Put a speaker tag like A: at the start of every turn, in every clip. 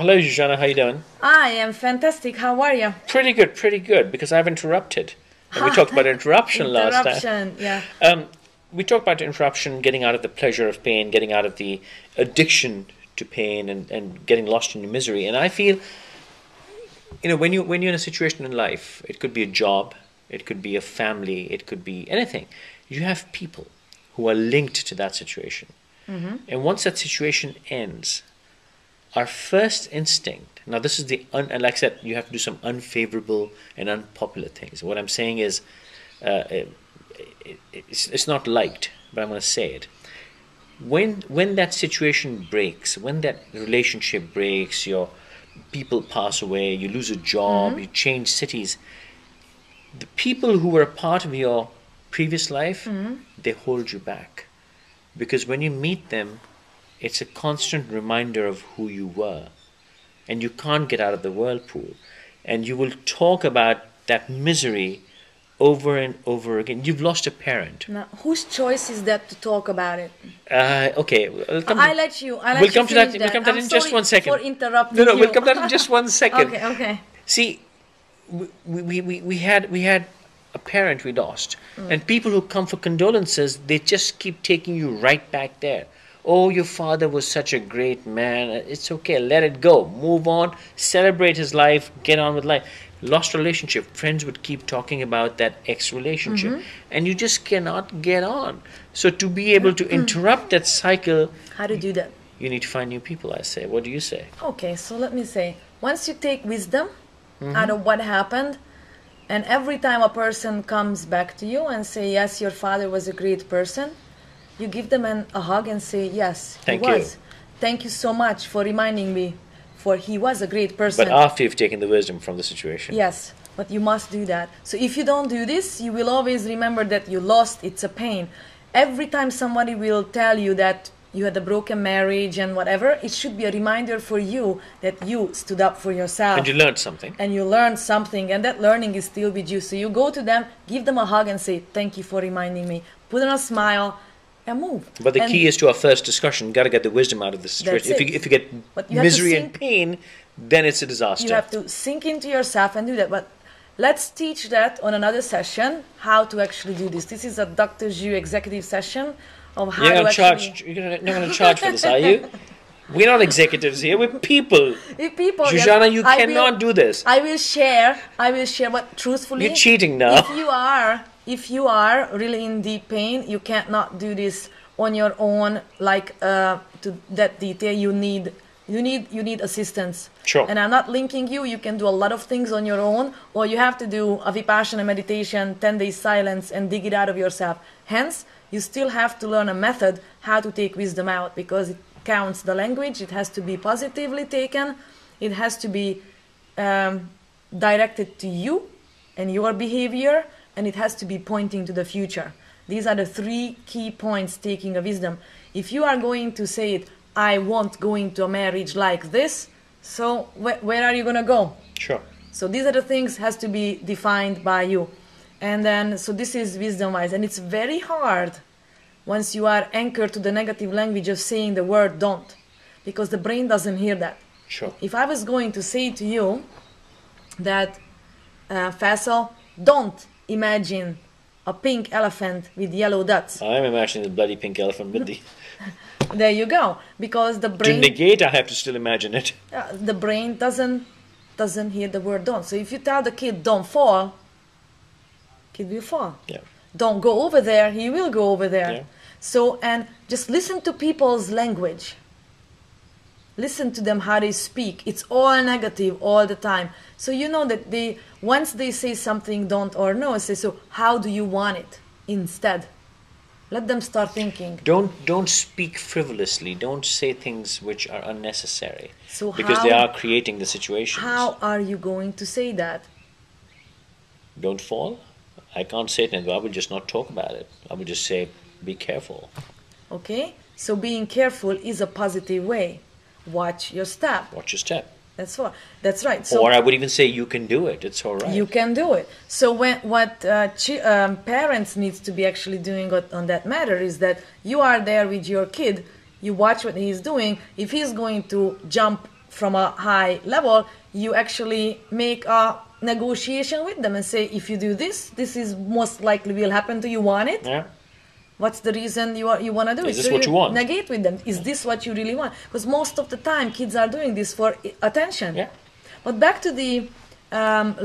A: Hello, Jana. How you doing?
B: I am fantastic. How are you?
A: Pretty good. Because I've interrupted. And we talked about interruption last time.
B: Interruption, yeah.
A: We talked about interruption, getting out of the pleasure of pain, getting out of the addiction to pain, and getting lost in misery. And I feel, when you're in a situation in life, it could be a job, it could be a family, it could be anything. You have people who are linked to that situation.
B: Mm-hmm.
A: And once that situation ends, our first instinct, now this is and like I said, you have to do some unfavorable and unpopular things. What I'm saying is, it's not liked, but I'm going to say it. When that situation breaks, when that relationship breaks, your people pass away, you lose a job,
B: Mm-hmm.
A: you change cities, the people who were a part of your previous life,
B: Mm-hmm.
A: they hold you back. Because when you meet them, it's a constant reminder of who you were. And you can't get out of the whirlpool. And you will talk about that misery over and over again. You've lost a parent.
B: Now, whose choice is that to talk about it?
A: Okay. We'll come
B: I let you.
A: we'll come to that.
B: finish
A: We'll come to that
B: I'm
A: in just
B: sorry
A: 1 second.
B: For interrupting
A: No,
B: you.
A: we'll come to that in just 1 second.
B: Okay.
A: See, we had a parent we lost. And people who come for condolences, they just keep taking you right back there. Oh, your father was such a great man. It's okay. Let it go. Move on. Celebrate his life. Get on with life. Lost relationship. Friends would keep talking about that ex-relationship.
B: Mm-hmm.
A: And you just cannot get on. So to be able to interrupt that cycle,
B: How to do that?
A: you need to find new people, I say. What do you say?
B: Okay, so let me say, once you take wisdom
A: Mm-hmm.
B: out of what happened, and every time a person comes back to you and say, yes, your father was a great person, you give them a hug and say, yes,
A: Thank
B: he
A: you.
B: was. Thank you so much for reminding me, for he was a great person.
A: But after you've taken the wisdom from the situation.
B: Yes, but you must do that. So if you don't do this, you will always remember that you lost. It's a pain. Every time somebody will tell you that you had a broken marriage and whatever, it should be a reminder for you that you stood up for yourself.
A: And you learned something.
B: And you learned something, and that learning is still with you. So you go to them, give them a hug and say, thank you for reminding me. Put on a smile and move.
A: But the
B: And
A: key is to our first discussion. Got to get the wisdom out of the situation.
B: That's
A: If
B: it.
A: you get
B: But you have to
A: misery and
B: sink-
A: pain, then it's a disaster.
B: you have to sink into yourself and do that. But let's teach that on another session, how to actually do this. This is a Dr. Zhu executive session of how
A: You're
B: to
A: going to
B: actually...
A: charge. You're not going to charge for this, are you? We're not executives here. We're people.
B: If people, yes,
A: Shoshana, you
B: I
A: cannot
B: will-
A: do this.
B: I will share, but truthfully...
A: You're cheating now.
B: If you are really in deep pain, you cannot do this on your own, like to that detail. You need assistance.
A: Sure.
B: And I'm not linking you. You can do a lot of things on your own, or you have to do a Vipassana meditation, 10 days silence, and dig it out of yourself. Hence, you still have to learn a method how to take wisdom out, because it counts the language. It has to be positively taken. It has to be directed to you and your behavior, and it has to be pointing to the future. These are the 3 key points taking a wisdom. If you are going to say it, I won't go into a marriage like this, so where are you going to go?
A: Sure.
B: So these are the things has to be defined by you. And then, so this is wisdom-wise. And it's very hard once you are anchored to the negative language of saying the word don't, because the brain doesn't hear that.
A: Sure.
B: If I was going to say to you that, Faisal, don't imagine a pink elephant with yellow dots.
A: I'm imagining the bloody pink elephant with the...
B: There you go. Because the
A: To
B: brain...
A: negate, I have to still imagine it.
B: the brain doesn't hear the word don't. So if you tell the kid don't fall, kid will fall.
A: Yeah.
B: Don't go over there, he will go over there.
A: Yeah.
B: So, and just listen to people's language. Listen to them how they speak. It's all negative all the time. So you know that once they say something don't or no, say, so how do you want it instead? Let them start thinking.
A: Don't speak frivolously. Don't say things which are unnecessary.
B: So
A: because they are creating the situations.
B: How are you going to say that?
A: Don't fall. I can't say it, and I will just not talk about it. I will just say, be careful.
B: Okay? So being careful is a positive way. Watch your step.
A: Watch your step.
B: That's right. So
A: Or I would even say, you can do it. It's all right.
B: you can do it. So what parents needs to be actually doing on that matter is that you are there with your kid. You watch what he's doing. If he's going to jump from a high level, you actually make a negotiation with them and say, if you do this, this is most likely will happen to you. Want it?
A: Yeah.
B: What's the reason you want to do it?
A: Is this what you want?
B: Negate with them. Is this what you really want? Because most of the time, kids are doing this for attention.
A: Yeah.
B: But back to the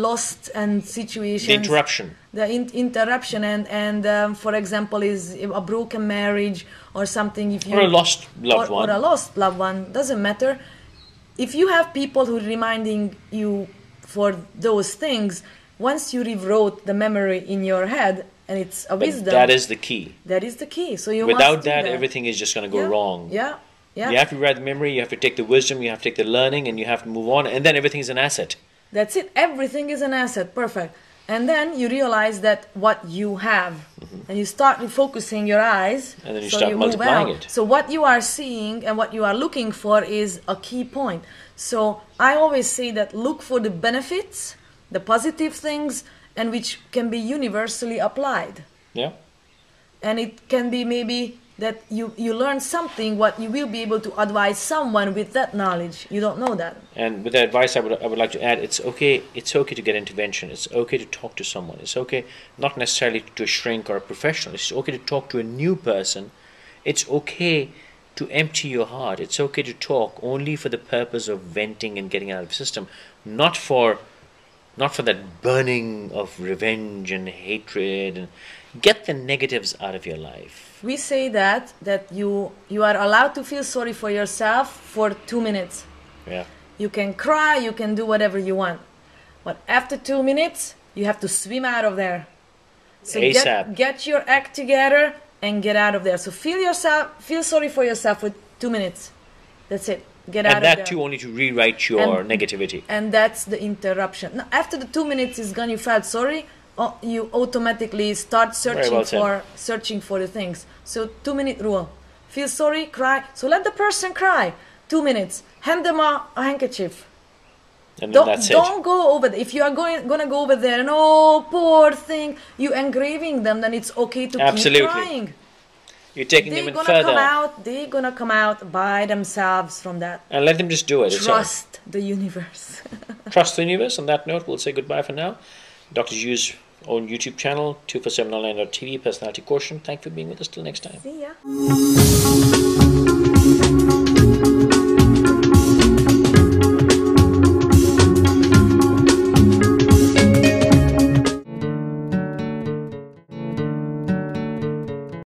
B: lost and situations.
A: The interruption.
B: The interruption and for example, is a broken marriage or something. If you
A: Or a lost loved one.
B: Or a lost loved one, doesn't matter. If you have people who are reminding you for those things, once you rewrote the memory in your head, and it's a wisdom.
A: That is the key.
B: That is the key. So you
A: Without
B: must do
A: that, everything is just going to go wrong.
B: Yeah, yeah.
A: You have to rewrite the memory, you have to take the wisdom, you have to take the learning, and you have to move on, and then everything is an asset.
B: That's it. Everything is an asset. Perfect. And then you realize that what you have, and you start refocusing your eyes,
A: And then you
B: so
A: start
B: move
A: multiplying
B: out.
A: it.
B: So what you are seeing and what you are looking for is a key point. So I always say that look for the benefits, the positive things, and which can be universally applied.
A: Yeah?
B: And it can be maybe that you learn something what you will be able to advise someone with that knowledge. You don't know that.
A: And with that advice, I would like to add, it's okay to get intervention. It's okay to talk to someone. It's okay not necessarily to a shrink or a professional. It's okay to talk to a new person. It's okay to empty your heart. It's okay to talk only for the purpose of venting and getting out of the system, not for that burning of revenge and hatred. And get the negatives out of your life.
B: We say that you are allowed to feel sorry for yourself for 2 minutes.
A: Yeah.
B: You can cry, you can do whatever you want. But after 2 minutes, you have to swim out of there. So
A: ASAP.
B: get your act together and get out of there. So feel sorry for yourself for 2 minutes. That's it. Get out
A: And
B: of there.
A: that too only to rewrite your negativity.
B: And that's the interruption. Now, after the 2 minutes is gone, you felt sorry, you automatically start searching for the things. So 2-minute rule. Feel sorry, cry. So let the person cry. 2 minutes. Hand them a handkerchief.
A: And then that's it.
B: Don't go over there. If you are gonna go over there and oh poor thing, you engraving them, then it's okay to
A: Absolutely.
B: keep crying.
A: You're taking them in further.
B: They're gonna come out by themselves from that.
A: And let them just do it.
B: Trust the universe.
A: Trust the universe. On that note, we'll say goodbye for now. Dr. Yu's own YouTube channel, 247online.tv, Personality Quotient. Thank you for being with us. Till next time.
B: See ya.